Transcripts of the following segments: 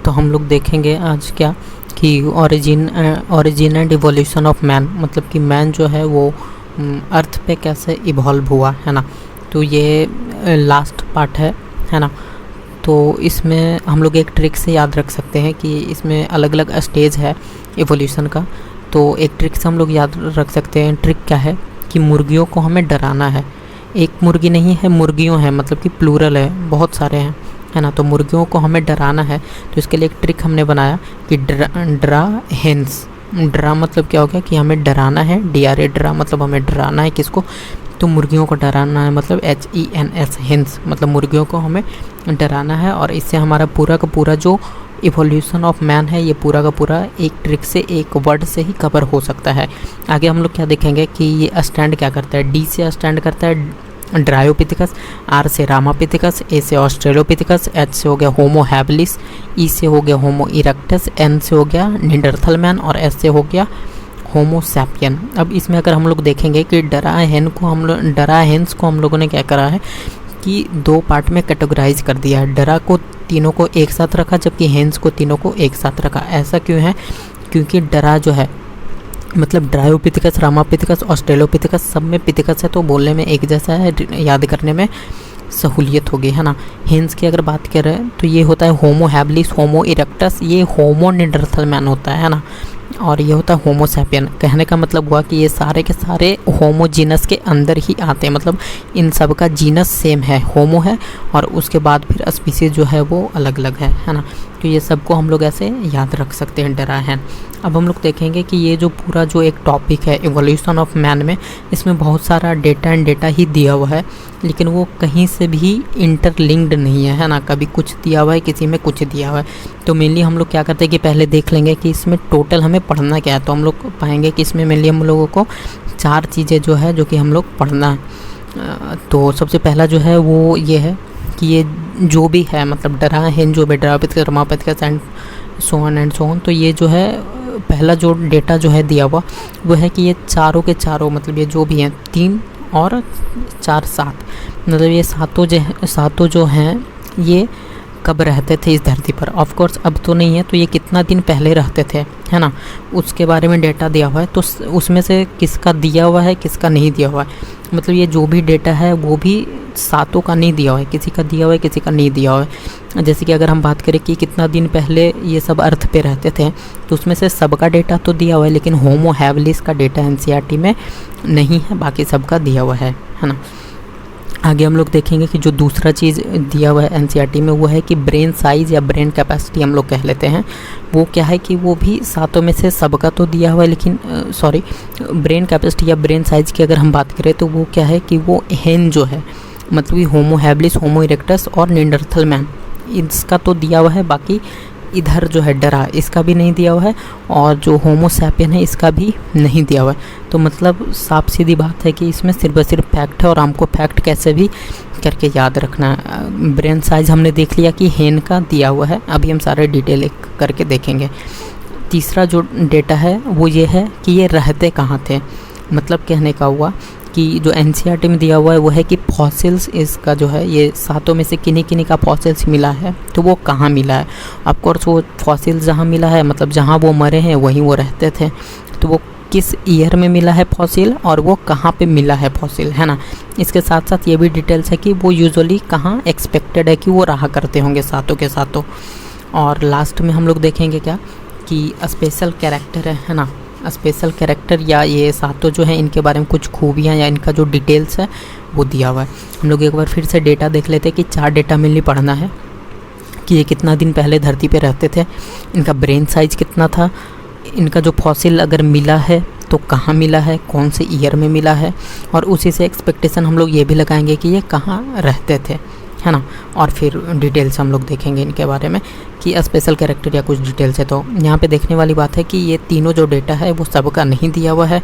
तो हम लोग देखेंगे आज क्या कि origin and evolution of man, मतलब कि मैन जो है वो अर्थ पे कैसे इवॉल्व हुआ है ना। तो ये लास्ट पार्ट है ना। तो इसमें हम लोग एक ट्रिक से याद रख सकते हैं कि इसमें अलग अलग स्टेज है इवोल्यूशन का। तो एक ट्रिक से हम लोग याद रख सकते हैं। ट्रिक क्या है कि मुर्गियों को हमें डराना है। एक मुर्गी नहीं है, मुर्गियों हैं, मतलब कि प्लूरल है, बहुत सारे हैं, है ना। तो मुर्गियों को हमें डराना है। तो इसके लिए एक ट्रिक हमने बनाया कि ड्रा हेंस। ड्रा मतलब क्या हो गया कि हमें डराना है, DRA ड्रा मतलब हमें डराना है किसको, तो मुर्गियों को डराना है, मतलब HENS हेंस मतलब मुर्गियों को हमें डराना है। और इससे हमारा पूरा का पूरा जो इवोल्यूशन ऑफ मैन है ये पूरा का पूरा एक ट्रिक से, एक वर्ड से ही कवर हो सकता है। आगे हम लोग क्या देखेंगे कि ये स्टैंड क्या करता है। D से स्टैंड करता है ड्रायोपिथिकस, R से रामापिथिकस, A से ऑस्ट्रेलोपिथिकस, H से हो गया होमो हैबिलिस, E से हो गया होमो इरेक्टस, N से हो गया निंडरथल मैन और S से हो गया होमो सैपियन। अब इसमें अगर हम लोग देखेंगे कि डरा हेंस को हम लोगों ने क्या करा है कि दो पार्ट में कैटेगराइज कर दिया है। डरा को तीनों को एक साथ रखा, जबकि हेंस को तीनों को एक साथ रखा। ऐसा क्यों है? क्योंकि डरा जो है मतलब ड्रायोपिथिकस, रामापिथिकस, ऑस्ट्रेलोपिथिकस सब में पिथिकस है, तो बोलने में एक जैसा है, याद करने में सहूलियत होगी, है ना। हेंस की अगर बात करें तो ये होता है होमो हैबिलिस, होमो इरेक्टस, ये होमो निंडरथल मैन होता है ना। और ये होता है होमो सैपियन। कहने का मतलब हुआ कि ये सारे के सारे होमो जीनस के अंदर ही आते हैं, मतलब इन सब का जीनस सेम है, होमो है, और उसके बाद फिर स्पीसीज जो है वो अलग अलग है ना। तो ये सबको हम लोग ऐसे याद रख सकते हैं, डरा है। अब हम लोग देखेंगे कि ये जो पूरा जो एक टॉपिक है इवोल्यूशन ऑफ मैन में, इसमें बहुत सारा डेटा ही दिया हुआ है, लेकिन वो कहीं से भी इंटरलिंक्ड नहीं है ना। कभी कुछ दिया हुआ है, किसी में कुछ दिया हुआ है। तो मेनली हम लोग क्या करते हैं कि पहले देख लेंगे कि इसमें टोटल हमें पढ़ना क्या है। तो हम लोग पाएंगे कि इसमें मेनली हम लोगों को 4 चीज़ें जो है जो कि हम लोग पढ़ना है। तो सबसे पहला जो है वो ये है कि ये जो भी है, मतलब डरा हेन जो भी Dryopithecus, Ramapithecus and so on, तो ये जो है पहला जो डेटा जो है दिया हुआ वो है कि ये चारों के चारों, मतलब ये जो भी हैं 3 और 4 7, मतलब ये सातों जो हैं ये कब रहते थे इस धरती पर। ऑफ कोर्स अब तो नहीं है, तो ये कितना दिन पहले रहते थे, है ना, उसके बारे में डेटा दिया हुआ है। तो उसमें से किसका दिया हुआ है, किसका नहीं दिया हुआ है, मतलब ये जो भी डेटा है वो भी सातों का नहीं दिया हुआ है, किसी का दिया हुआ है, किसी का नहीं दिया हुआ है। जैसे कि अगर हम बात करें कि कितना दिन पहले ये सब अर्थ पे रहते थे, तो उसमें से सबका डेटा तो दिया हुआ है, लेकिन होमो हैबिलिस का डेटा NCERT में नहीं है, बाकी सबका दिया हुआ है ना। आगे हम लोग देखेंगे कि जो दूसरा चीज़ दिया हुआ है NCERT में वो है कि ब्रेन साइज़ या ब्रेन कैपेसिटी हम लोग कह लेते हैं। वो क्या है कि वो भी सातों में से सबका तो दिया हुआ है, लेकिन ब्रेन कैपेसिटी या ब्रेन साइज़ की अगर हम बात करें तो वो क्या है कि वो हेन जो है, मतलब होमो हैबिलिस, होमो इरेक्टस और निंडरथल मैन, इसका तो दिया हुआ है। बाकी इधर जो है डरा, इसका भी नहीं दिया हुआ है, और जो होमो सैपियन है इसका भी नहीं दिया हुआ है। तो मतलब साफ सीधी बात है कि इसमें सिर्फ फैक्ट है, और हमको फैक्ट कैसे भी करके याद रखना है। ब्रेन साइज हमने देख लिया कि हेन का दिया हुआ है, अभी हम सारे डिटेल करके देखेंगे। तीसरा जो डेटा है वो ये है कि ये रहते कहाँ थे, मतलब कहने का हुआ कि जो NCERT में दिया हुआ है वो है कि फॉसिल्स इसका जो है, ये सातों में से किन्हीं का फॉसिल्स मिला है, तो वो कहाँ मिला है। ऑफकोर्स वो फॉसिल्स जहाँ मिला है, मतलब जहाँ वो मरे हैं वहीं वो रहते थे, तो वो किस ईयर में मिला है फॉसिल और वो कहाँ पे मिला है फॉसिल, है ना। इसके साथ साथ ये भी डिटेल्स है कि वो यूजुअली कहाँ एक्सपेक्टेड है कि वो रहा करते होंगे सातों के सातों। और लास्ट में हम लोग देखेंगे क्या कि स्पेशल कैरेक्टर है ना। स्पेशल कैरेक्टर या ये सातों जो है इनके बारे में कुछ खूबियाँ या इनका जो डिटेल्स है वो दिया हुआ है। हम लोग एक बार फिर से डेटा देख लेते हैं कि 4 डेटा मेनली पढ़ना है कि ये कितना दिन पहले धरती पे रहते थे, इनका ब्रेन साइज़ कितना था, इनका जो फॉसिल अगर मिला है तो कहाँ मिला है, कौन से ईयर में मिला है, और उसी से एक्सपेक्टेशन हम लोग ये भी लगाएंगे कि ये कहाँ रहते थे, है ना। और फिर डिटेल्स हम लोग देखेंगे इनके बारे में कि स्पेशल कैरेक्टर या कुछ डिटेल्स है। तो यहाँ पे देखने वाली बात है कि ये तीनों जो डेटा है वो सबका नहीं दिया हुआ है।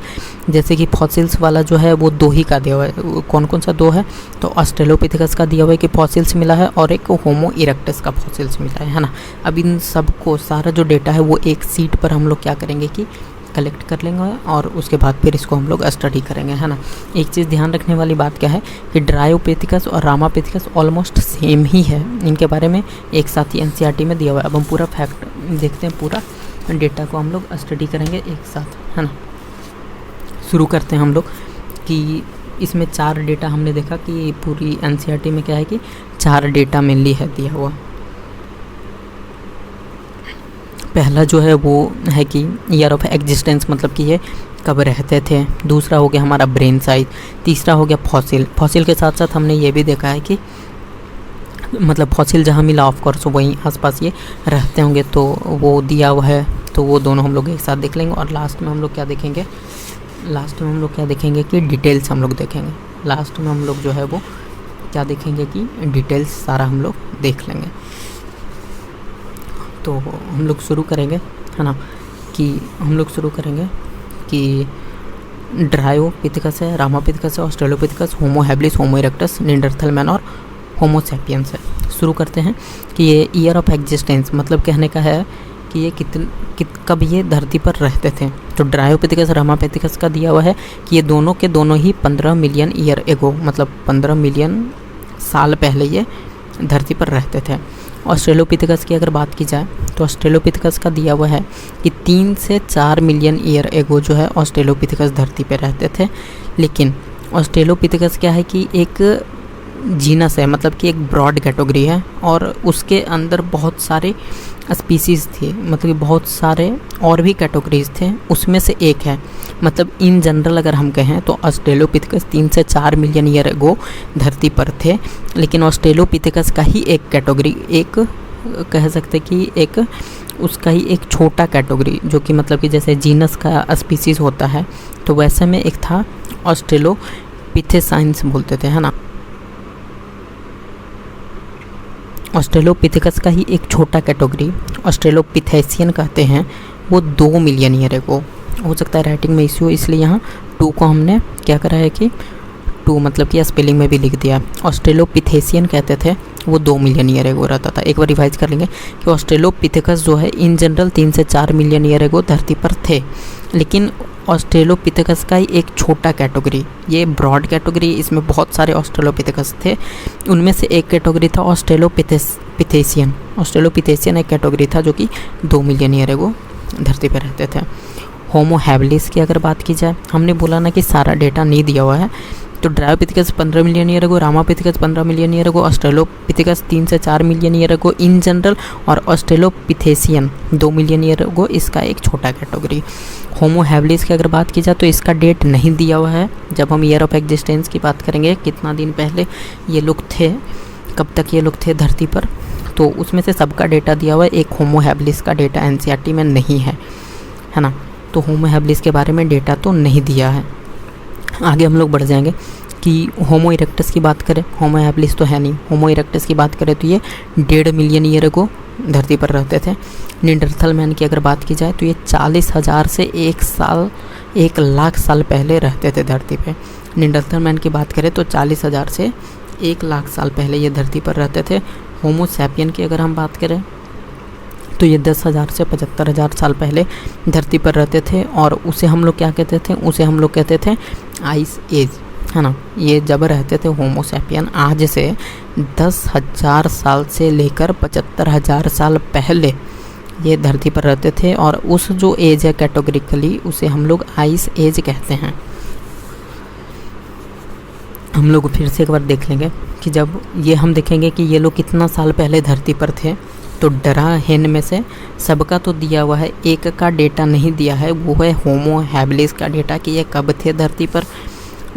जैसे कि फॉसिल्स वाला जो है वो 2 ही का दिया हुआ है। कौन कौन सा 2 है, तो ऑस्ट्रेलोपिथिकस का दिया हुआ है कि फॉसिल्स मिला है, और एक होमो इरेक्टस का फॉसिल्स मिला है ना। अब इन सबको सारा जो डेटा है वो एक सीट पर हम लोग क्या करेंगे कि कलेक्ट कर लेंगे और उसके बाद फिर इसको हम लोग स्टडी करेंगे, है ना। एक चीज़ ध्यान रखने वाली बात क्या है कि ड्रायोपिथिकस और रामापिथिकस ऑलमोस्ट सेम ही है, इनके बारे में एक साथ ही एनसीईआरटी में दिया हुआ है। अब हम पूरा फैक्ट देखते हैं, पूरा डेटा को हम लोग स्टडी करेंगे एक साथ, है ना। शुरू करते हैं हम लोग कि इसमें 4 डेटा हमने देखा कि पूरी एनसीईआरटी में क्या है कि 4 डेटा मेनली है दिया हुआ। पहला जो है वो है कि ईयर ऑफ एग्जिस्टेंस, मतलब कि ये कब रहते थे। दूसरा हो गया हमारा ब्रेन साइज। तीसरा हो गया फॉसिल। फॉसिल के साथ साथ हमने ये भी देखा है कि मतलब फॉसिल जहाँ मिला ऑफ कोर्स वहीं आसपास ये रहते होंगे, तो वो दिया हुआ है, तो वो दोनों हम लोग एक साथ देख लेंगे। और लास्ट में हम लोग क्या देखेंगे, कि डिटेल्स हम लोग देखेंगे। लास्ट में हम लोग जो है वो क्या देखेंगे कि डिटेल्स सारा हम लोग देख लेंगे। तो हम लोग शुरू करेंगे, है ना, कि हम लोग शुरू करेंगे कि ड्रायोपिथिकस है, रामापिथिकस है, ऑस्ट्रेलोपिथिकस, होमो हैबिलिस, होमो इरेक्टस, निएंडरथल मैन और होमो सैपियंस है। शुरू करते हैं कि ये ईयर ऑफ एग्जिस्टेंस मतलब कहने का है कि ये कब ये धरती पर रहते थे। तो ड्रायोपिथिकस रामापिथिकस का दिया हुआ है कि ये दोनों के दोनों ही 15 मिलियन ईयर एगो, मतलब 15 मिलियन साल पहले ये धरती पर रहते थे। ऑस्ट्रेलोपिथिकस की अगर बात की जाए तो ऑस्ट्रेलोपिथिकस का दिया हुआ है कि 3 से 4 मिलियन ईयर एगो जो है ऑस्ट्रेलोपिथिकस धरती पर रहते थे। लेकिन ऑस्ट्रेलोपिथिकस क्या है कि एक जीनस है, मतलब कि एक ब्रॉड कैटेगरी है और उसके अंदर बहुत सारे स्पीसीज़ थे, मतलब कि बहुत सारे और भी कैटेगरीज थे, उसमें से एक है। मतलब इन जनरल अगर हम कहें तो ऑस्ट्रेलोपिथिकस 3 से 4 मिलियन ईयर एगो धरती पर थे। लेकिन ऑस्ट्रेलोपिथिकस का ही एक कैटेगरी, एक कह सकते कि एक उसका ही एक छोटा कैटेगरी, जो कि मतलब कि जैसे जीनस का स्पीसीज़ होता है तो वैसे में एक था, ऑस्ट्रेलोपिथेसाइंस बोलते थे, है ना। ऑस्ट्रेलोपिथिकस का ही एक छोटा कैटेगरी ऑस्ट्रेलोपिथेसियन कहते हैं, वो 2 मिलियन ईयर एगो। हो सकता है राइटिंग में इश्यू, इसलिए यहाँ 2 को हमने क्या करा है कि 2 मतलब कि स्पेलिंग में भी लिख दिया। ऑस्ट्रेलोपिथेसियन कहते थे, वो 2 मिलियन ईयर एगो रहता था। एक बार रिवाइज कर लेंगे कि ऑस्ट्रेलोपिथिकस जो है इन जनरल 3 से 4 मिलियन ईयर एगो धरती पर थे। लेकिन ऑस्ट्रेलोपिथेकस का ही एक छोटा कैटेगरी, ये ब्रॉड कैटेगरी, इसमें बहुत सारे ऑस्ट्रेलोपिथेकस थे, उनमें से एक कैटेगरी था ऑस्ट्रेलोपिथेसियन। ऑस्ट्रेलोपिथेसियन एक कैटेगरी था जो कि 2 मिलियन ईयर एगो धरती पर रहते थे। होमो हैबिलिस की अगर बात की जाए, हमने बोला ना कि सारा डेटा नहीं दिया हुआ है, तो ड्रायोपिथिकस 15 मिलियन ईयर एगो, रामापिथिकस 15 मिलियन ईयर एगो, ऑस्ट्रेलोपिथिकस 3 से 4 मिलियन ईयर एगो इन जनरल, और ऑस्ट्रेलोपिथेसियन 2 मिलियन ईयर एगो, इसका एक छोटा कैटेगरी। होमो हैबिलिस की अगर बात की जाए तो इसका डेट नहीं दिया हुआ है। जब हम ईयर ऑफ एग्जिस्टेंस की बात करेंगे, कितना दिन पहले ये लोग थे, कब तक ये लोग थे धरती पर, तो उसमें से सबका डेटा दिया हुआ है। एक होमो हैबिलिस का डेटा एनसीईआरटी में नहीं है, है ना। तो होमो हैबिलिस के बारे में डेटा तो नहीं दिया है। आगे हम लोग बढ़ जाएंगे कि होमो इरेक्टस की बात करें, होमो हैबिलिस तो है नहीं, होमो इरेक्टस की बात करें तो ये 1.5 मिलियन ईयर एगो धरती पर रहते थे। निएंडरथल मैन की अगर बात की जाए तो ये 40,000 से 1 लाख साल पहले रहते थे धरती पे। निएंडरथल मैन की बात करें तो 40,000 से 1 लाख साल पहले ये धरती पर रहते थे। होमो सैपियन की अगर हम बात करें तो ये 10,000 से 75,000 साल पहले धरती पर रहते थे, और उसे हम लोग क्या कहते थे, उसे हम लोग कहते थे आइस एज, है ना। ये जब रहते थे होमो सैपियन, आज से 10,000 साल से लेकर 75,000 साल पहले ये धरती पर रहते थे, और उस जो एज है कैटेगरिकली उसे हम लोग आइस एज कहते हैं। हम लोग फिर से एक बार देख लेंगे कि जब ये हम देखेंगे कि ये लोग कितना साल पहले धरती पर थे, तो डराहेन में से सबका तो दिया हुआ है, एक का डेटा नहीं दिया है, वो है होमो हैबिलिस का डेटा कि ये कब थे धरती पर।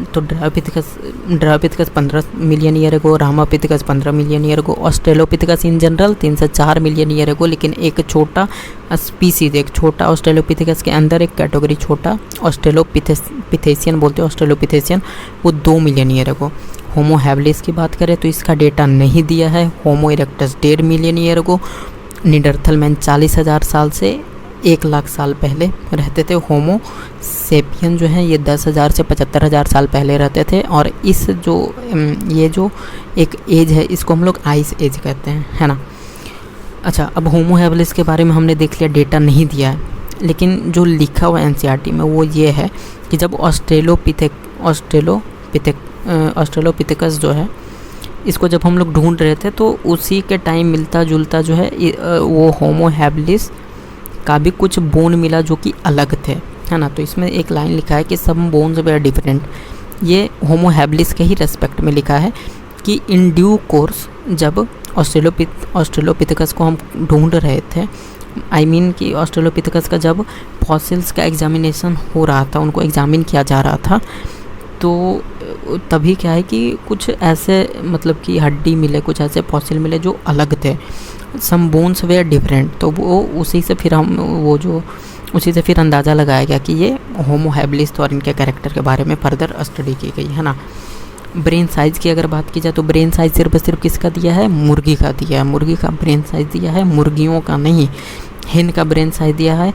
तो ड्रायोपिथिकस 15 मिलियन ईयर एगो, रामापिथिकस 15 मिलियन ईयर एगो, ऑस्ट्रेलोपिथिकस इन जनरल 3 से 4 मिलियन ईयर एगो। लेकिन एक छोटा स्पीसीज, एक छोटा ऑस्ट्रेलोपिथिकस के अंदर एक कैटेगरी छोटा ऑस्ट्रेलोपिथेसियन बोलते हैं, ऑस्ट्रेलोपिथेसियन, वो 2 मिलियन ईयर एगो। होमो हैबिलिस की बात करें तो इसका डेटा नहीं दिया है। Homo erectus 1.5 million year ago, Neanderthal man 40,000 साल से 1 लाख साल पहले रहते थे। होमो सेपियन जो है ये 10,000 से 75,000 साल पहले रहते थे, और इस जो ये जो एक एज है इसको हम लोग आइस एज कहते हैं, है ना। अच्छा, अब होमो हैबिलिस के बारे में हमने देख लिया, डेटा नहीं दिया है। लेकिन जो लिखा हुआ एनसीईआरटी में वो ये है कि जब ऑस्ट्रेलोपिथेकस जो है इसको जब हम लोग ढूंढ रहे थे तो उसी के टाइम मिलता जुलता जो है वो होमो हैबिलिस का भी कुछ बोन मिला जो कि अलग थे, है ना। तो इसमें एक लाइन लिखा है कि सम बोन्स वेयर डिफरेंट, ये होमो हैबिलिस के ही रेस्पेक्ट में लिखा है कि इन ड्यू कोर्स जब ऑस्ट्रेलोपिथेकस को हम ढूंढ रहे थे, कि ऑस्ट्रेलोपिथेकस का जब फॉसिल्स का एग्जामिनेशन हो रहा था, उनको एग्जामिन किया जा रहा था, तो तभी क्या है कि कुछ ऐसे मतलब कि हड्डी मिले, कुछ ऐसे फॉसिल मिले जो अलग थे, सम बोन्स वेयर डिफरेंट। तो वो उसी से फिर अंदाज़ा लगाया गया कि ये होमो हैबिलिस और इनके कैरेक्टर के बारे में फर्दर स्टडी की गई, है ना। ब्रेन साइज़ की अगर बात की जाए तो ब्रेन साइज़ सिर्फ किसका दिया है, मुर्गी का दिया है। मुर्गी का ब्रेन साइज़ दिया है, मुर्गियों का नहीं। हिन का ब्रेन साइज़ दिया है,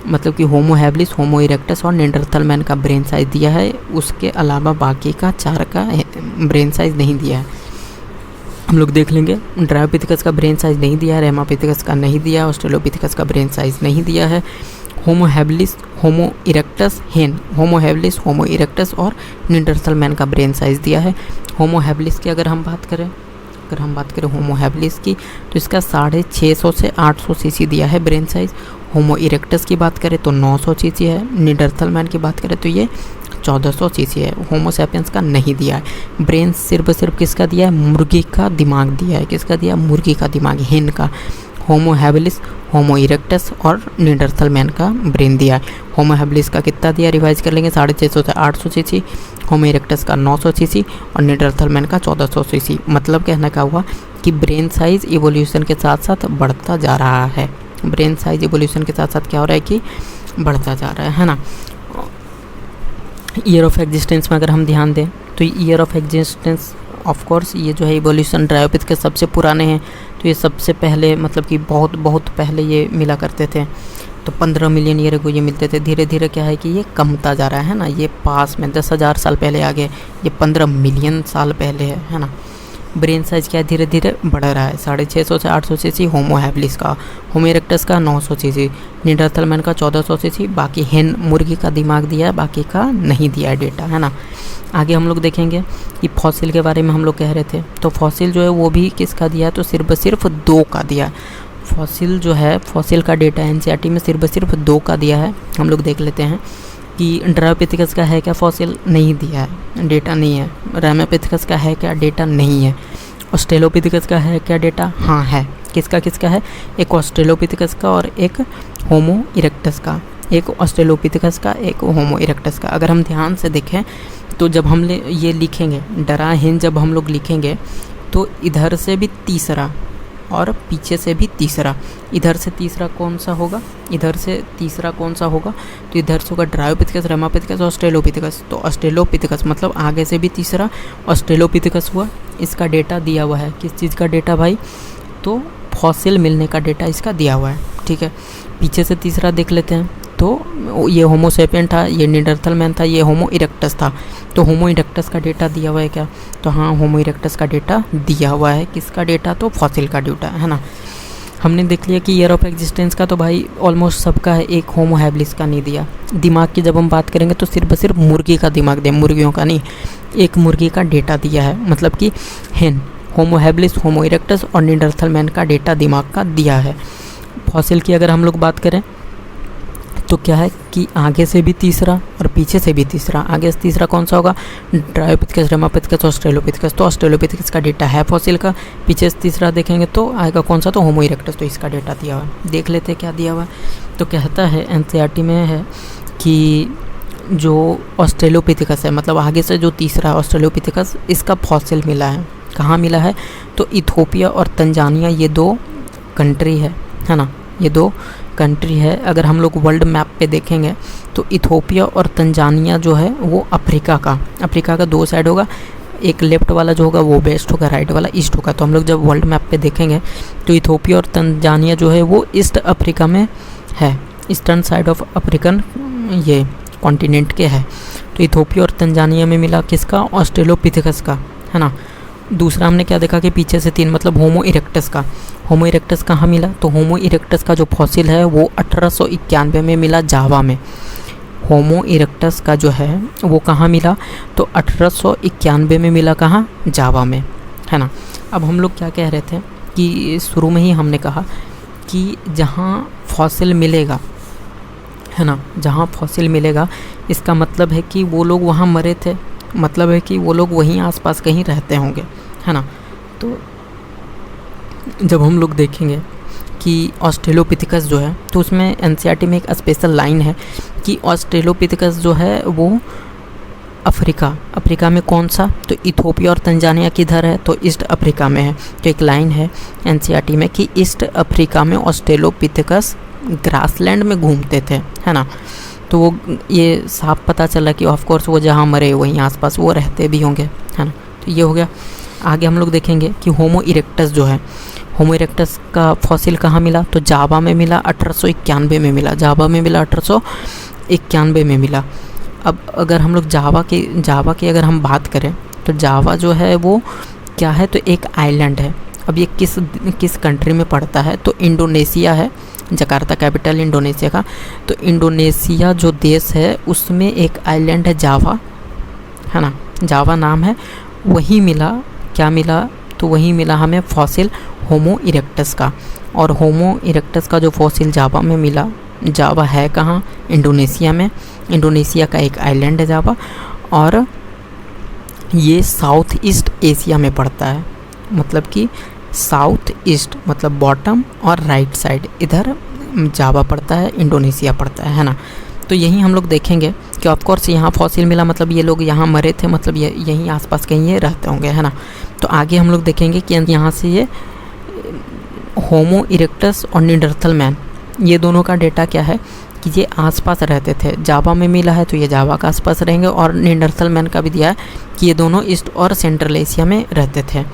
मतलब कि होमो हैबिलिस, होमो इरेक्टस और निएंडरथल मैन का ब्रेन साइज़ दिया है। उसके अलावा बाकी का 4 का ब्रेन साइज़ नहीं दिया है। हम लोग देख लेंगे, ड्रायोपिथेकस का ब्रेन साइज़ नहीं दिया है, रेमापिथेकस का नहीं दिया, ऑस्ट्रेलोपिथेकस का ब्रेन साइज़ नहीं दिया है। होमो हैबिलिस, होमो इरेक्टस, हेन, होमो हैबिलिस, होमो इरेक्टस और निएंडरथल मैन का ब्रेन साइज़ दिया है। होमो हैबिलिस की अगर हम बात करें होमो हैबिलिस की, तो इसका 650 से 800 सीसी दिया है ब्रेन साइज़। होमो इरेक्टस की बात करें तो 900 सीसी है। निएंडरथल मैन की बात करें तो ये 1400 सीसी है। होमो सैपियंस का नहीं दिया है। ब्रेन सिर्फ किसका दिया है, मुर्गी का दिमाग दिया है। किसका दिया, मुर्गी का दिमाग, हिन का। होमो हैबिलिस, होमो इरेक्टस और निएंडरथल मैन का ब्रेन दिया है। होमो हैबिलिस का कितना दिया, रिवाइज कर लेंगे, 650 से 800 सीसी। होमो इरेक्टस का 900 सीसी और निएंडरथल मैन का 1400 सीसी। मतलब कहना क्या हुआ कि ब्रेन साइज़ इवोल्यूशन के साथ साथ बढ़ता जा रहा है। ब्रेन साइज़ इवोल्यूशन के साथ साथ क्या हो रहा है कि बढ़ता जा रहा है ना। ईयर ऑफ एग्जिस्टेंस में अगर हम ध्यान दें तो year of existence of course ये जो है इवोल्यूशन ड्रायोपिथ के सबसे पुराने हैं। तो ये सबसे पहले मतलब कि बहुत पहले ये मिला करते थे, तो 15 मिलियन ईयर को ये मिलते थे। धीरे धीरे क्या है कि ये कमता जा रहा है ना। ये पास में 10,000 साल पहले आ गए, ये 15 मिलियन साल पहले है ना। ब्रेन साइज़ क्या है, धीरे धीरे बढ़ रहा है। 650 से 800 सीसी होमो हैबिलिस का, होमो इरेक्टस का 900 सीसी, निएंडरथल मैन का 1400 सीसी। बाकी हेन, मुर्गी का दिमाग दिया है, बाकी का नहीं दिया है डेटा, है ना। आगे हम लोग देखेंगे कि फॉसिल के बारे में हम लोग कह रहे थे, तो फॉसिल जो है वो भी किसका दिया है, तो सिर्फ 2 का दिया है। फॉसिल जो है, फॉसिल का डेटा एनसीईआरटी में सिर्फ 2 का दिया है। हम लोग देख लेते हैं कि ड्रायोपिथेकस का है क्या, फॉसिल नहीं दिया है, डेटा नहीं है। रेमापिथेकस का है क्या, डेटा नहीं है। ऑस्ट्रेलोपिथेकस का है क्या डेटा, हाँ है। किसका है, एक ऑस्ट्रेलोपिथेकस का और एक होमो इरेक्टस का। एक ऑस्ट्रेलोपिथेकस का, एक होमो इरेक्टस का। अगर हम ध्यान से देखें तो जब हम ये लिखेंगे डराहिन, जब हम लोग लिखेंगे तो इधर से भी तीसरा और पीछे से भी तीसरा। इधर से तीसरा कौन सा होगा, इधर से तीसरा कौन सा होगा, तो इधर से होगा ड्रायोपिथेकस, रेमापिथेकस, ऑस्ट्रेलोपिथेकस। तो ऑस्ट्रेलोपिथेकस मतलब आगे से भी तीसरा ऑस्ट्रेलोपिथेकस हुआ। इसका डेटा दिया हुआ है, किस चीज़ का डेटा भाई, तो फॉसिल मिलने का डेटा इसका दिया हुआ है, ठीक है। पीछे से तीसरा देख लेते हैं, तो ये होमो सैपियन था, ये निएंडरथल मैन था, ये होमो इरेक्टस था। तो होमो इरेक्टस का डेटा दिया हुआ है क्या, तो हाँ होमो इरेक्टस का डेटा दिया हुआ है। किसका डेटा, तो फॉसिल का डेटा, है ना। हमने देख लिया कि ईयर ऑफ एग्जिस्टेंस का तो भाई ऑलमोस्ट सबका है, एक होमो हैबिलिस का नहीं दिया। दिमाग की जब हम बात करेंगे तो सिर्फ मुर्गी का दिमाग दिया, मुर्गियों का नहीं। एक मुर्गी का डेटा दिया है, मतलब कि हेन, होमो हैबिलिस, होमो इरेक्टस और निएंडरथल मैन का डेटा दिमाग का दिया है। फॉसिल की अगर हम लोग बात करें तो क्या है कि आगे से भी तीसरा और पीछे से भी तीसरा। आगे से तीसरा कौन सा होगा, ड्रायोपिथेकस, रेमापिथेकस, ऑस्ट्रेलोपिथेकस। तो ऑस्ट्रेलोपिथेकस का डेटा है फॉसिल का। पीछे से तीसरा देखेंगे तो आएगा कौन सा, तो होमो इरेक्टस। तो इसका डेटा दिया हुआ है, देख लेते हैं क्या दिया हुआ है। तो कहता है एनसीईआरटी में है कि जो ऑस्ट्रेलोपिथेकस है, मतलब आगे से जो तीसरा ऑस्ट्रेलोपिथेकस, इसका फॉसिल मिला है। कहाँ मिला है, तो इथोपिया और तंजानिया, ये 2 कंट्री है ना, ये 2 कंट्री है। अगर हम लोग वर्ल्ड मैप पे देखेंगे तो इथोपिया और तंजानिया जो है वो अफ्रीका का 2 साइड होगा। एक लेफ्ट वाला जो होगा वो वेस्ट होगा, राइट वाला ईस्ट होगा। तो हम लोग जब वर्ल्ड मैप पे देखेंगे तो इथोपिया और तंजानिया जो है वो ईस्ट अफ्रीका में है, ईस्टर्न साइड ऑफ अफ्रीकन ये कॉन्टिनेंट के है। तो इथोपिया और तंजानिया में मिला किसका, ऑस्ट्रेलोपिथेकस का, है ना। दूसरा हमने क्या देखा कि पीछे से 3 मतलब होमो इरेक्टस का। होमो इरेक्टस कहाँ मिला? तो होमो इरेक्टस का जो फॉसिल है वो 1891 में मिला जावा में। होमो इरेक्टस का जो है वो कहाँ मिला? तो 1891 में मिला, कहाँ? जावा में, है ना। अब हम लोग क्या कह रहे थे कि शुरू में ही हमने कहा कि जहाँ फॉसिल मिलेगा, है ना, जहाँ फॉसिल मिलेगा इसका मतलब है कि वो लोग वहाँ मरे थे, मतलब है कि वो लोग वहीं आसपास कहीं रहते होंगे, है ना। तो जब हम लोग देखेंगे कि ऑस्ट्रेलोपिथिकस जो है, तो उसमें एनसीईआरटी में एक स्पेशल लाइन है कि ऑस्ट्रेलोपिथिकस जो है वो अफ्रीका में कौन सा? तो इथोपिया और तंजानिया किधर है? तो ईस्ट अफ्रीका में है। तो एक लाइन है एनसीईआरटी में कि ईस्ट अफ्रीका में ऑस्ट्रेलोपिथिकस ग्रासलैंड में घूमते थे, है ना। तो वो ये साफ पता चला कि ऑफ कोर्स वो जहाँ मरे वहीं आसपास वो रहते भी होंगे, है ना। तो ये हो गया। आगे हम लोग देखेंगे कि होमो इरेक्टस जो है, होमो इरेक्टस का फॉसिल कहाँ मिला? तो जावा में मिला, 1891 में मिला, जावा में मिला, 1891 में मिला। अब अगर हम लोग जावा की अगर हम बात करें तो जावा जो है वो क्या है? तो एक आइलैंड है। अब ये किस कंट्री में पड़ता है? तो इंडोनेशिया है, जकार्ता कैपिटल इंडोनेशिया का। तो इंडोनेशिया जो देश है उसमें एक आइलैंड है जावा, है ना, जावा नाम है। वहीं मिला, क्या मिला? तो वहीं मिला हमें फॉसिल होमो इरेक्टस का। और होमो इरेक्टस का जो फॉसिल जावा में मिला, जावा है कहाँ? इंडोनेशिया में। इंडोनेशिया का एक आइलैंड है जावा, और ये साउथ ईस्ट एशिया में पड़ता है। मतलब कि साउथ ईस्ट मतलब बॉटम और राइट साइड, इधर जावा पड़ता है, इंडोनेशिया पड़ता है ना। तो यहीं हम लोग देखेंगे कि ऑफकोर्स यहाँ फॉसिल मिला, मतलब ये लोग यहाँ मरे थे, मतलब ये यहीं आसपास कहीं ये रहते होंगे, है ना। तो आगे हम लोग देखेंगे कि यहाँ से ये होमो इरेक्टस और निएंडरथल मैन, ये दोनों का डेटा क्या है कि ये आसपास रहते थे। जावा में मिला है तो ये जावा का आसपास रहेंगे, और निएंडरथल मैन का भी दिया है कि ये दोनों ईस्ट और सेंट्रल एशिया में रहते थे।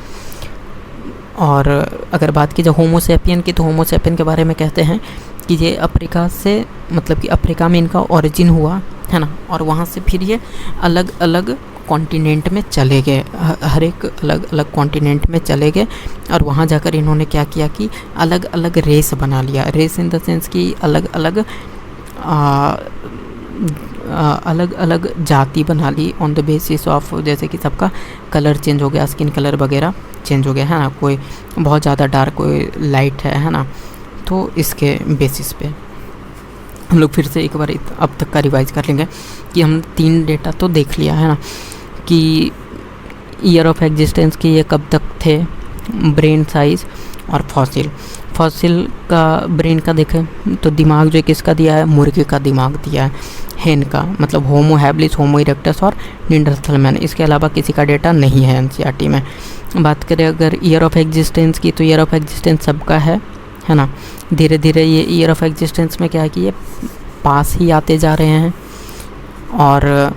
और अगर बात की जाए होमो सैपियन की, तो होमो सैपियन के बारे में कहते हैं कि ये अफ्रीका से, मतलब कि अफ्रीका में इनका ओरिजिन हुआ, है ना, और वहाँ से फिर ये अलग अलग कॉन्टिनेंट में चले गए, हर एक अलग अलग कॉन्टिनेंट में चले गए, और वहाँ जाकर इन्होंने क्या किया कि अलग अलग रेस बना लिया। रेस इन द सेंस कि अलग अलग जाति बना ली ऑन द बेसिस ऑफ, जैसे कि सबका कलर चेंज हो गया, स्किन कलर वगैरह चेंज हो गया, है ना, कोई बहुत ज़्यादा डार्क, कोई लाइट है ना। तो इसके बेसिस पे हम लोग फिर से एक बार अब तक का रिवाइज कर लेंगे कि हम 3 डेटा तो देख लिया, है ना, कि ईयर ऑफ एग्जिस्टेंस की ये कब तक थे, ब्रेन साइज और फॉसिल का ब्रेन का देखें तो दिमाग जो किसका दिया है? मुर्गे का दिमाग दिया है, हेन का, मतलब होमो हैबिलिस, होमो इरेक्टस और निएंडरथल मैन। इसके अलावा किसी का डेटा नहीं है एनसीईआरटी में। बात करें अगर ईयर ऑफ एग्जिस्टेंस की, तो ईयर ऑफ एग्जिस्टेंस सबका है ना। धीरे धीरे ये ईयर ऑफ एग्जिस्टेंस में क्या है कि ये पास ही आते जा रहे हैं, और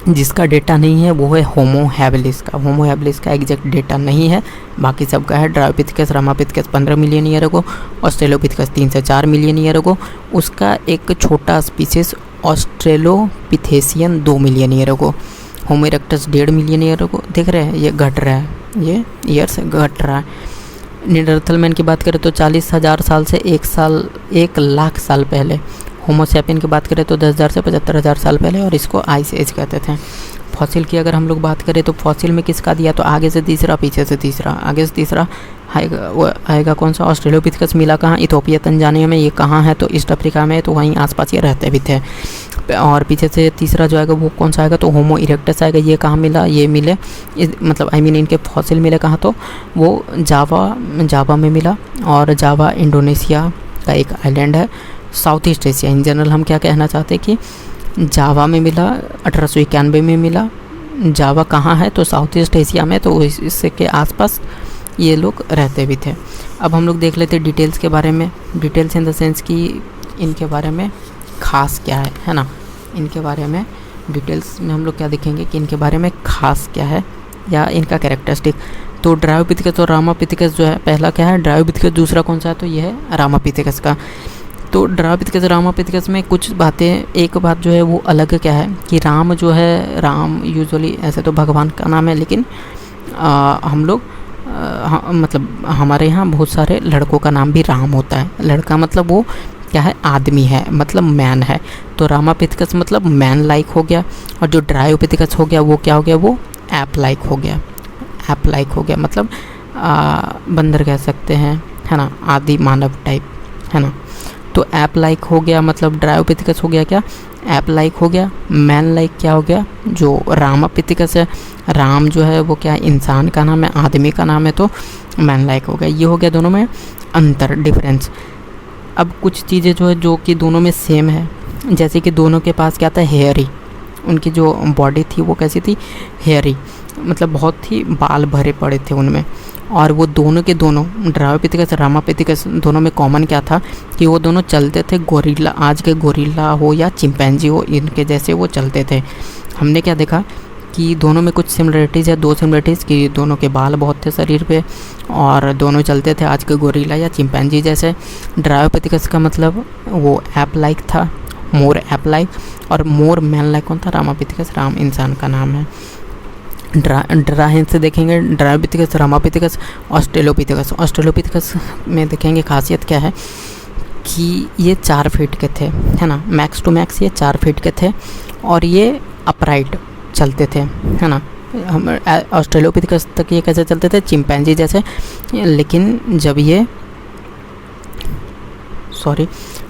जिसका डेटा नहीं है वो है होमो हैबिलिस का। होमो हैबिलिस का एग्जैक्ट डेटा नहीं है, बाकी सबका है। Dryopithecus, Ramapithecus 15 million year ago, Australopithecus 3 से 4 मिलियन ईयर अगो, उसका एक छोटा स्पीसीज ऑस्ट्रेलोपिथेशियन 2 मिलियन ईयर अगो, होमो इरेक्टस 1.5 मिलियन ईयर अगो। देख रहे हैं ये घट रहा है, ये ईयर से घट रहा है। निएंडरथल मैन की बात करें तो 40,000 साल से 1 लाख साल पहले। होमो सैपियन की बात करें तो 10,000 से 75,000 साल पहले, और इसको आइस एज कहते थे। फॉसिल की अगर हम लोग बात करें तो फॉसिल में किसका दिया? तो आगे से तीसरा, पीछे से तीसरा। आगे से तीसरा आएगा कौन सा? ऑस्ट्रेलोपिथेकस मिला कहाँ? इथोपिया तंजानिया में। ये कहाँ है? तो ईस्ट अफ्रीका में, तो वहीं आसपास ये रहते भी थे। और पीछे से तीसरा जो आएगा वो कौन सा आएगा? तो होमो इरेक्टस आएगा। ये कहाँ मिला? ये मिले मतलब इनके फॉसिल मिले कहाँ? तो वो जावा में मिला, और जावा इंडोनेशिया का एक आइलैंड है। South east Asia in general हम क्या कहना चाहते हैं कि जावा में मिला, 1891 में मिला। जावा कहाँ है? तो साउथ ईस्ट एशिया में, तो इससे के आसपास ये लोग रहते भी थे। अब हम लोग देख लेते हैं डिटेल्स के बारे में। डिटेल्स इन द सेंस कि इनके बारे में ख़ास क्या है ना। इनके बारे में डिटेल्स में हम लोग क्या देखेंगे कि इनके बारे में ख़ास क्या है या इनका कैरेक्टरिस्टिक। तो ड्रायोपिथेकस और रामापिथेकस जो है, पहला क्या है? ड्रायोपिथेकस। दूसरा कौन सा है? तो ये है रामापिथेकस का। तो ड्रायोपिथेकस रामापिथेकस में कुछ बातें, एक बात जो है वो अलग क्या है कि राम जो है, राम यूजुअली ऐसे तो भगवान का नाम है, लेकिन हम लोग मतलब हमारे यहाँ बहुत सारे लड़कों का नाम भी राम होता है। लड़का मतलब वो क्या है, आदमी है, मतलब मैन है। तो रामापिथेकस मतलब मैन लाइक हो गया, और जो ड्रायोपिथेकस हो गया वो क्या हो गया, वो ऐप लाइक हो गया। ऐप लाइक हो गया मतलब बंदर कह सकते हैं, है ना, आदि मानव टाइप, है ना। तो ऐप लाइक हो गया मतलब ड्रायोपिथेकस हो गया क्या, ऐप लाइक हो गया। मैन लाइक क्या हो गया, जो रामापिथेकस है, राम जो है वो क्या इंसान का नाम है, आदमी का नाम है, तो मैन लाइक हो गया। ये हो गया दोनों में अंतर, डिफरेंस। अब कुछ चीज़ें जो है जो कि दोनों में सेम है, जैसे कि दोनों के पास क्या था, हेयरी। उनकी जो बॉडी थी वो कैसी थी, हेयरी, मतलब बहुत ही बाल भरे पड़े थे उनमें। और वो दोनों के दोनों, ड्रायोपिथेकस रामापिथेकस, दोनों में कॉमन क्या था कि वो दोनों चलते थे गोरिल्ला, आज के गोरिल्ला हो या चिंपैंजी हो, इनके जैसे वो चलते थे। हमने क्या देखा कि दोनों में कुछ सिमिलरिटीज़ है, 2 सिमिलरिटीज़, कि दोनों के बाल बहुत थे शरीर पे और दोनों चलते थे आज के गोरिल्ला या चिंपैंजी जैसे। ड्रायोपिथेकस का मतलब वो ऐप लाइक था, मोर ऐप लाइक, और मोर मैन लाइक कौन था, रामापिथेकस, राम इंसान का नाम है। ड्राहिन से देखेंगे ड्रायोपिथेकस, रामापिथेकस, ऑस्ट्रेलोपिथेकस। ऑस्ट्रेलोपिथेकस में देखेंगे खासियत क्या है कि ये 4 फीट के थे, है ना, मैक्स टू मैक्स ये 4 फीट के थे, और ये अपराइट चलते थे, है ना। हम ऑस्ट्रेलोपिथेकस तक ये कैसे चलते थे, चिंपैंजी जैसे, लेकिन जब ये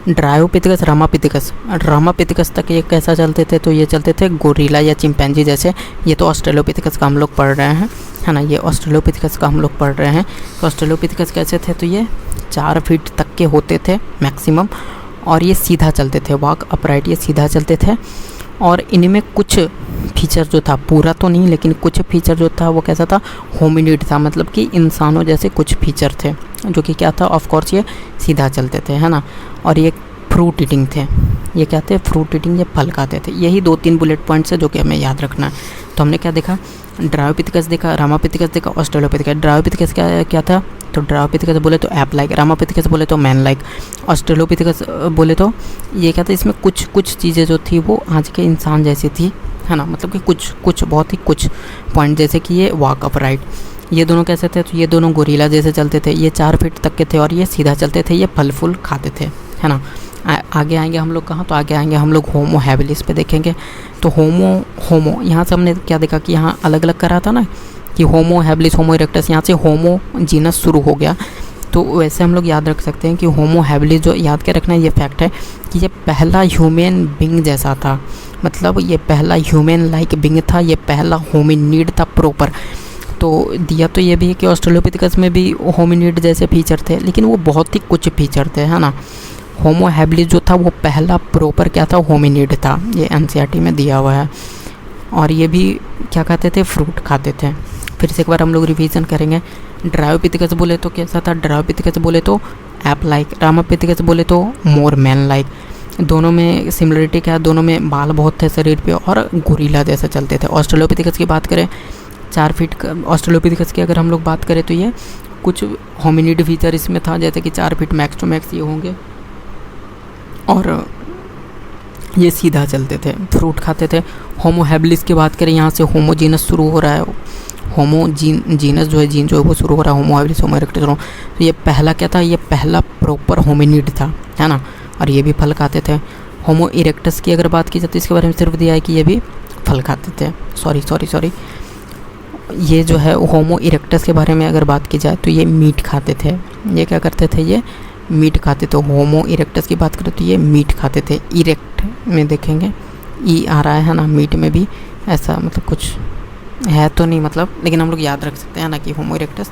ड्रायोपिथेकस रामापिथेकस तक ये कैसा चलते थे, तो ये चलते थे गोरिल्ला या चिंपैंजी जैसे। ये तो ऑस्ट्रेलोपिथेकस का हम लोग पढ़ रहे हैं, है ना, ये ऑस्ट्रेलोपिथेकस का हम लोग पढ़ रहे हैं। तो ऑस्ट्रेलोपिथेकस कैसे थे, तो ये 4 फीट तक के होते थे मैक्सिमम, और ये सीधा चलते थे, वॉक अपराइट, ये सीधा चलते थे। और इनमें कुछ फीचर जो था, पूरा तो नहीं लेकिन कुछ फीचर जो था वो कैसा था, होमिनिड था, मतलब कि इंसानों जैसे कुछ फीचर थे, जो कि क्या था, ऑफ कोर्स ये सीधा चलते थे, है ना। और ये फ्रूट ईटिंग थे, ये क्या थे, फ्रूट ईटिंग, ये फल खाते थे। यही 2-3 बुलेट पॉइंट्स है जो कि हमें याद रखना है। तो हमने क्या देखा, ड्रायोपिथेकस देखा, रामापिथेकस देखा, ऑस्ट्रेलोपिथेकस। ड्रायोपिथेकस क्या था, तो ड्रायोपिथेकस बोले तो ऐप लाइक, रामापिथेकस बोले तो मैन लाइक, ऑस्ट्रेलोपिथेकस बोले तो ये क्या था, इसमें कुछ चीज़ें जो थी वो आज के इंसान जैसी थी, है ना, मतलब कि कुछ बहुत ही कुछ पॉइंट, जैसे कि ये वॉक अपराइट। ये दोनों कैसे थे, तो ये दोनों गोरिल्ला जैसे चलते थे, ये 4 फीट तक के थे, और ये सीधा चलते थे, ये फल फूल खाते थे, है ना। आगे आएंगे हम लोग कहाँ, तो आगे आएंगे हम लोग होमो हैबिलिस पे देखेंगे। तो होमो यहाँ से हमने क्या देखा कि यहाँ अलग अलग करा था ना, कि होमो हैबिलिस, होमो इरेक्टस, यहाँ से होमो जीनस शुरू हो गया। तो वैसे हम लोग याद रख सकते हैं कि होमो हैबिलिस जो याद के रखना, ये फैक्ट है कि ये पहला ह्यूमन बींग जैसा था, मतलब ये पहला ह्यूमन लाइक बींग था, ये पहला होमिनिड था प्रॉपर। तो दिया तो ये भी है कि ऑस्ट्रेलोपिथेकस में भी होमिनिड जैसे फीचर थे, लेकिन वो बहुत ही कुछ फीचर थे, है ना। होमो हैबिलिस जो था वो पहला प्रॉपर क्या था, होमिनिड था, ये एनसीईआरटी में दिया हुआ है। और ये भी क्या खाते थे, फ्रूट खाते थे। फिर से एक बार हम लोग रिवीजन करेंगे। ड्रायोपिथेकस बोले तो कैसा था, ड्रायोपिथेकस बोले तो ऐप लाइक, रामापिथेकस बोले तो मोर मैन लाइक। दोनों में सिमिलरिटी क्या है, दोनों में बाल बहुत थे शरीर पे और गोरिल्ला जैसे चलते थे। ऑस्ट्रेलोपिथेकस की बात करें 4 फीट का, ऑस्ट्रेलोपिथेकस की अगर हम लोग बात करें तो ये कुछ होमिनिड फीचर इसमें था, जैसे कि 4 फीट मैक्स टू मैक्स ये होंगे, और ये सीधा चलते थे, फ्रूट खाते थे। होमो हैबिलिस की बात करें, यहाँ से होमो जीनस शुरू हो रहा है, होमो जीनस जो है, जीन जो है वो शुरू हो रहा है, होमो हैबिलिस, होमो इरेक्टस। तो ये पहला क्या था, ये पहला प्रॉपर होमिनिड था, है ना, और ये भी फल खाते थे। होमो इरेक्टस की अगर बात की जाए तो इसके बारे में सिर्फ दिया है कि ये भी फल खाते थे। सॉरी ये जो है होमो इरेक्टस के बारे में अगर बात की जाए तो ये मीट खाते थे। ये क्या करते थे, ये मीट खाते थे। होमो इरेक्टस की बात करें तो ये मीट खाते थे। इरेक्ट में देखेंगे ई आ रहा है ना, मीट में भी ऐसा मतलब कुछ है तो नहीं, मतलब लेकिन हम लोग याद रख सकते हैं ना कि होमो इरेक्टस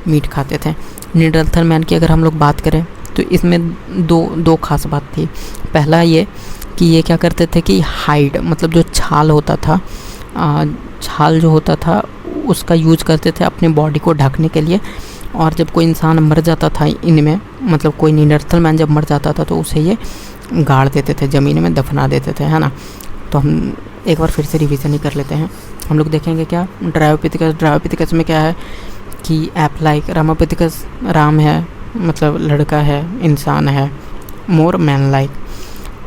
मीट खाते थे। नीडरथल मैन की अगर हम लोग बात करें तो इसमें दो खास बात थी। पहला ये कि ये क्या करते थे कि हाइड, मतलब जो छाल होता था, छाल जो होता था उसका यूज करते थे अपने बॉडी को ढकने के लिए। और जब कोई इंसान मर जाता था इनमें, मतलब कोई नीडरथल मैन जब मर जाता था तो उसे ये गाड़ देते थे, ज़मीन में दफना देते थे, है ना। तो हम एक बार फिर से रिवीजन ही कर लेते हैं। हम लोग देखेंगे क्या, ड्रायोपिथेकस में क्या है कि ऐप लाइक, रामापिथेकस राम है, मतलब लड़का है, इंसान है, मोर मैन लाइक।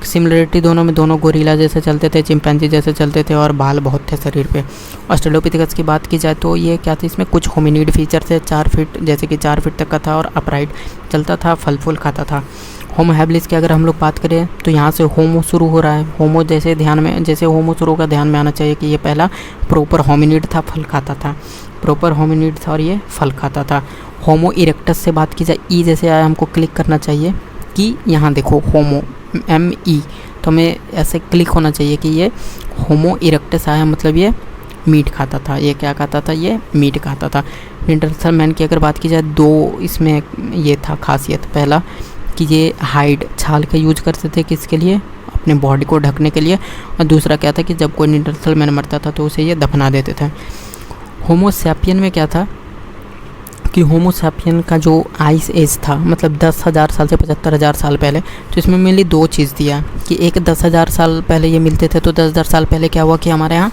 सिमिलरिटी दोनों में, दोनों गोरिल्ला जैसे चलते थे, चिंपैंजी जैसे चलते थे और बाल बहुत थे शरीर पे। ऑस्ट्रेलोपिथेकस की बात की जाए तो ये क्या था, इसमें कुछ होमिनिड फीचर थे, 4 फीट जैसे कि 4 फीट तक का था और अपराइट चलता था, फल फूल खाता था। होमो हैबिलिस की अगर हम लोग बात करें तो यहाँ से होमो शुरू हो रहा है। होमो जैसे ध्यान में, जैसे होमो शुरू का ध्यान में आना चाहिए कि ये पहला प्रॉपर होमिनिड था, फल खाता था, प्रॉपर होमिनिड था और ये फल खाता था। होमो इरेक्टस से बात की जाए, ई जैसे आया हमको क्लिक करना चाहिए कि यहाँ देखो होमो ME, तो हमें ऐसे क्लिक होना चाहिए कि ये होमो इरेक्टस आया, मतलब ये मीट खाता था। ये क्या खाता था, ये मीट खाता था। निएंडरथल मैन की अगर बात की जाए, 2 इसमें ये था खासियत। पहला कि ये हाइड, छाल का यूज करते थे किसके लिए, अपने बॉडी को ढकने के लिए, और दूसरा क्या था कि जब कोई निएंडरथल मैन मरता था तो उसे ये दफना देते थे। होमो सैपियन में क्या था कि होमो सैपियन का जो आइस एज था, मतलब 10,000 साल से 75,000 साल पहले, तो इसमें मेनली 2 चीज़ दिया कि एक 10,000 साल पहले ये मिलते थे, तो 10,000 साल पहले क्या हुआ कि हमारे यहाँ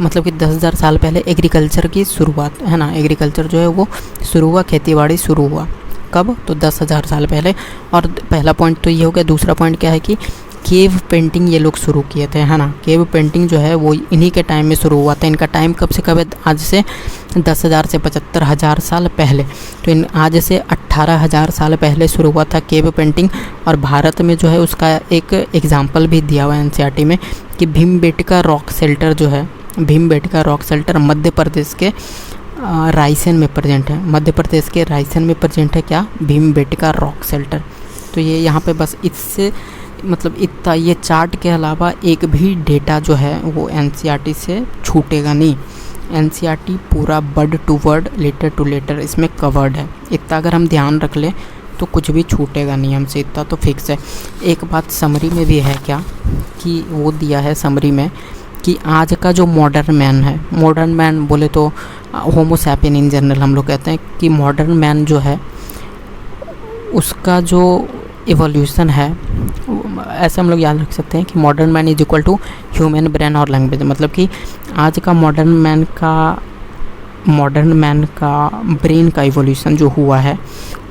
मतलब कि 10,000 साल पहले एग्रीकल्चर की शुरुआत है ना, एग्रीकल्चर जो है वो शुरू हुआ, खेतीबाड़ी शुरू हुआ। कब, तो 10,000 साल पहले। और पहला पॉइंट तो ये हो गया। दूसरा पॉइंट क्या है कि केव पेंटिंग ये लोग शुरू किए थे, है ना। केव पेंटिंग जो है वो इन्हीं के टाइम में शुरू हुआ था। इनका टाइम कब से कब है, आज से 10,000 से 75,000 साल पहले। तो इन आज से 18,000 साल पहले शुरू हुआ था केव पेंटिंग। और भारत में जो है उसका एक एग्जाम्पल भी दिया हुआ है NCERT में कि भीमबेटका रॉक शेल्टर जो है, भीमबेटका रॉक शेल्टर मध्य प्रदेश के रायसेन में प्रेजेंट है। मध्य प्रदेश के रायसेन में प्रेजेंट है क्या, भीमबेटका रॉक शेल्टर। तो ये यहाँ पे बस इससे मतलब इतना, ये चार्ट के अलावा एक भी डेटा जो है वो NCERT से छूटेगा नहीं। NCERT पूरा word to word, letter to letter इसमें कवर्ड है। इतना अगर हम ध्यान रख लें तो कुछ भी छूटेगा नहीं हमसे, इतना तो फिक्स है। एक बात समरी में भी है क्या कि वो दिया है समरी में कि आज का जो मॉडर्न मैन है, मॉडर्न मैन बोले तो होमो सैपियन इन जनरल हम लोग कहते हैं कि मॉडर्न मैन जो है उसका जो इवोल्यूशन है, ऐसे हम लोग याद रख सकते हैं कि modern man is equal to human brain और लैंग्वेज। मतलब कि आज का मॉडर्न मैन का ब्रेन का इवोल्यूशन जो हुआ है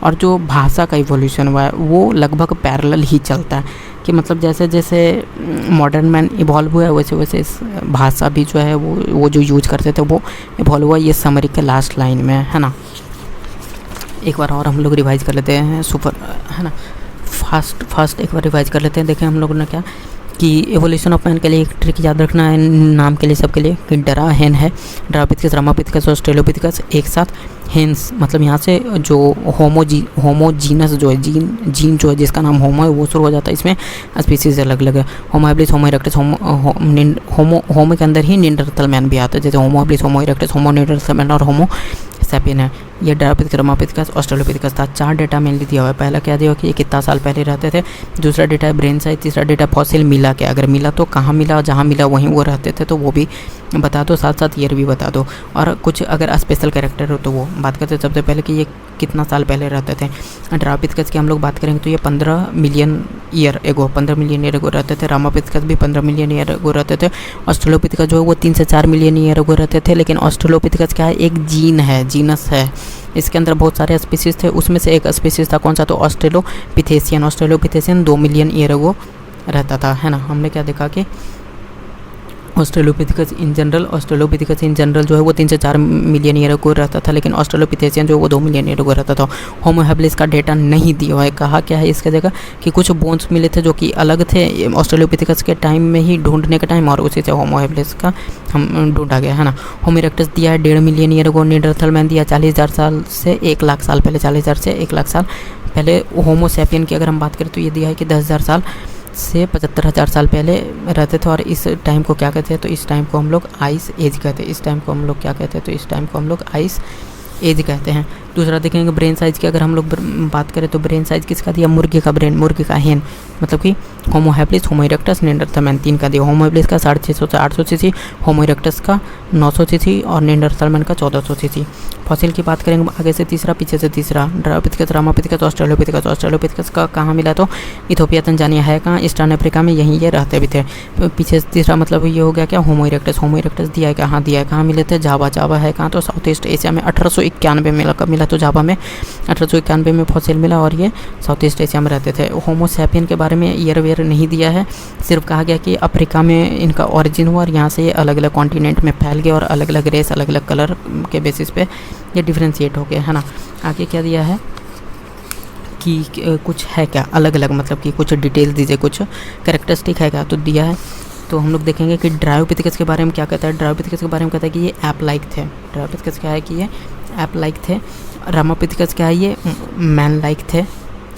और जो भाषा का इवोल्यूशन हुआ है वो लगभग पैरेलल ही चलता है। कि मतलब जैसे जैसे मॉडर्न मैन इवॉल्व हुआ है वैसे वैसे इस भाषा भी जो है वो जो यूज करते थे वो इवॉल्व हुआ। ये समरी के लास्ट लाइन में है ना। एक बार और हम लोग रिवाइज कर लेते हैं, सुपर है ना, फास्ट एक बार रिवाइज कर लेते हैं। देखें हम लोगों ने क्या कि एवोल्यूशन ऑफ मैन के लिए एक ट्रिक याद रखना है नाम के लिए, सबके लिए, कि डरा हेन है, ड्रापिथेकस, रामापिथेकस और ऑस्ट्रेलोपिथेकस एक साथ। हेंस मतलब यहाँ से जो होमोजीनस जो है, जीन जो है जिसका नाम होमो है वो शुरू हो जाता है। इसमें स्पीसीज अलग अलग है, होमो हैबिलिस, होमो इरेक्टस, होमो के अंदर ही निएंडरथल मैन भी आता है, जैसे होमो हैबिलिस, होमो इरेक्टस, होमो निएंडरथल मैन और होमो सैपियन है। ये ड्रापिथेकस, रामापिथेकस, ऑस्ट्रेलोपिथेकस था। 4 डेटा मेनली दिया हुआ है। पहला क्या दिया हुआ कि ये कितना साल पहले रहते थे, दूसरा डेटा है ब्रेन साइज, तीसरा डेटा फॉसिल मिला के, अगर मिला तो कहाँ मिला, जहाँ मिला वहीं वो रहते थे तो वो भी बता दो, साथ साथ ईयर भी बता दो, और कुछ अगर स्पेशल कैरेक्टर हो तो वो बात करते हैं। सबसे पहले कि ये कितना साल पहले रहते थे। ड्रापिथेकस की हम लोग बात करेंगे तो ये 15 मिलियन ईयर एगो रहते थे। रामापिथेकस भी 15 मिलियन ईयर एगो रहते थे। ऑस्ट्रेलोपिथेकस जो है वो 3 से 4 मिलियन ईयर एगो रहते थे। लेकिन ऑस्ट्रेलोपिथेकस क्या है, एक जीन है, जीनस है, इसके अंदर बहुत सारे स्पीसीज थे, उसमें से एक स्पीसीज था कौन सा, तो ऑस्ट्रेलोपिथेशियन 2 मिलियन ईयर एगो रहता था, है ना। हमने क्या देखा कि ऑस्ट्रेलोपिथेकस इन जनरल जो है वो 3 से 4 मिलियन ईयर को रहता था, लेकिन ऑस्ट्रेलोपिथेशियन जो है वो 2 मिलियन ईयर को रहता था। होमो हैबिलिस का डेटा नहीं दिया हुआ है। कहा क्या है इसके जगह कि कुछ बोन्स मिले थे जो कि अलग थे ऑस्ट्रेलोपिथेकस के टाइम में ही, ढूंढने का टाइम, और उसी से होमो हैबिलिस का हम ढूंढा गया, है ना। होमो इरेक्टस दिया है 1.5 मिलियन ईयर को, निएंडरथल मैन दिया 40,000 साल से 1 लाख साल पहले, 40,000 से 1 लाख साल पहले। होमो सैपियन की अगर हम बात करें तो ये दिया है कि 10,000 साल से 75,000 साल पहले रहते थे। और इस टाइम को क्या कहते हैं, तो इस टाइम को हम लोग आइस एज कहते हैं। इस टाइम को हम लोग क्या कहते हैं, तो इस टाइम को हम लोग आइस एज कहते हैं। दूसरा देखेंगे ब्रेन साइज की अगर हम लोग बात करें तो ब्रेन साइज किसका दिया, मुर्गी का ब्रेन, मुर्गी का हेन, मतलब कि होमो हैबिलिस, होमो इरेक्टस, निएंडरथल मैन 3 का दिया। होमो हैबिलिस का 650 से 800 सीसी, होमो इरेक्टस का 900 सीसी और निएंडरथल मैन का 1400 सीसी। फॉसिल की बात करेंगे आगे से तीसरा, पीछे से तीसरा, ड्रापिथेकस, रामापिथेकस, ऑस्ट्रेलोपिथेकस का कहाँ मिला, तो इथोपिया, तंजानिया है कहाँ, ईस्टर्न अफ्रीका में, यहीं ये रहते भी थे। पीछे से तीसरा मतलब ये हो गया क्या, होमो इरेक्टस दिया है कहाँ, दिया है कहाँ मिले थे, जावा है कहाँ, तो साउथ ईस्ट एशिया में 1821 1891 में मिला तो जावा में 1891 में फॉसिल मिला और ये साउथ ईस्ट एशिया में रहते थे। होमो सैपियन के बारे में ईयर वेयर नहीं दिया है, सिर्फ कहा गया कि अफ्रीका में इनका ओरिजिन हुआ और यहाँ से ये अलग अलग कॉन्टिनेंट में फैल गए और अलग अलग रेस अलग अलग कलर के बेसिस पे ये डिफ्रेंशिएट हो गए, है ना। आगे क्या दिया है कि कुछ है क्या अलग अलग, मतलब कि कुछ डिटेल दीजिए, कुछ कैरेक्टरिस्टिक है क्या, तो दिया है। तो हम लोग देखेंगे कि ड्रायोपिथेकस के बारे में क्या कहता है। ड्रायोपिथेकस के बारे में कहता है कि ये ऐप लाइक थे। ड्रायोपिथेकस क्या है कि ये ऐप लाइक थे। रामापिथेकस क्या है, ये मैन लाइक थे,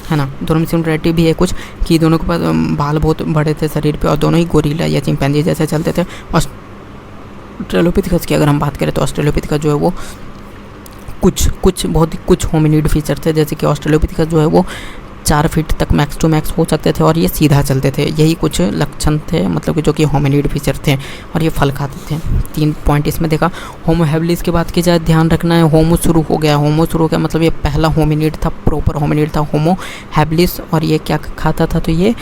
है ना। दोनों में सिमिलरिटी भी है कुछ कि दोनों के पास बाल बहुत बड़े थे शरीर पे और दोनों ही गोरिल्ला या चिंपैंजी जैसे चलते थे। ऑस्ट्रेलोपिथेकस की अगर हम बात करें तो ऑस्ट्रेलोपिथेकस जो है वो कुछ होमिनिड फीचर थे, जैसे कि ऑस्ट्रेलोपिथेकस जो है वो 4 फीट तक मैक्स टू मैक्स हो सकते थे और ये सीधा चलते थे। यही कुछ लक्षण थे, मतलब कि जो कि होमिनिड फीचर थे और ये फल खाते थे। 3 पॉइंट इसमें देखा। होमो हैबिलिस की बात की जाए, ध्यान रखना है होमो शुरू हो गया। होमो शुरू हो गया मतलब ये पहला होमिनिड था, प्रॉपर होमिनिड था होमो हैबिलिस। और ये क्या खाता था, तो ये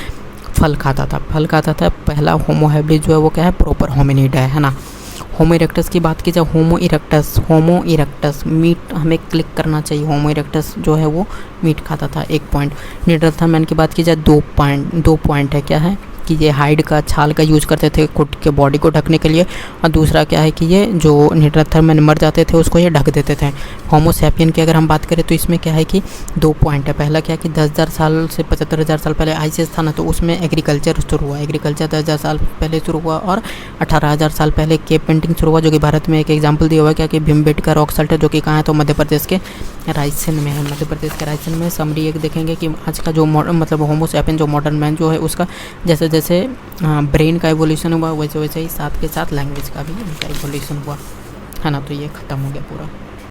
फल खाता था। पहला होमो हैबिलिस जो है वो क्या है, प्रॉपर होमिनिड है ना। होमो इरेक्टस की बात की जाए, होमो इरेक्टस मीट हमें क्लिक करना चाहिए। होमो इरेक्टस जो है वो मीट खाता था, 1 पॉइंट। निडरथल मैन की बात की जाए 2 पॉइंट है। क्या है कि ये हाइड का छाल का यूज़ करते थे खुद के बॉडी को ढकने के लिए। और दूसरा क्या है कि ये जो निडरथल मैन मर जाते थे उसको ये ढक देते थे। होमो सैपियन की अगर हम बात करें तो इसमें क्या है कि 2 पॉइंट है। पहला क्या है कि 10,000 साल से 75,000 साल पहले आइसिस था ना, तो उसमें एग्रीकल्चर शुरू हुआ। 10,000 साल पहले शुरू हुआ और 18,000 साल पहले केव पेंटिंग शुरू हुआ, जो कि भारत में एक एग्जाम्पल दिया हुआ है क्या कि भीमबेटका रॉक सल्ट है, जो कि कहाँ है तो मध्य प्रदेश के रायसेन में है। मध्य प्रदेश के रायसेन में। समरी एक देखेंगे कि आज का जो मतलब होमो सैपियन जो मॉडर्न मैन जो है उसका जैसे जैसे ब्रेन का एवोल्यूशन हुआ वैसे वैसे ही साथ के साथ लैंग्वेज का भी इनका एवोल्यूशन हुआ, है ना। तो ये ख़त्म हो गया पूरा।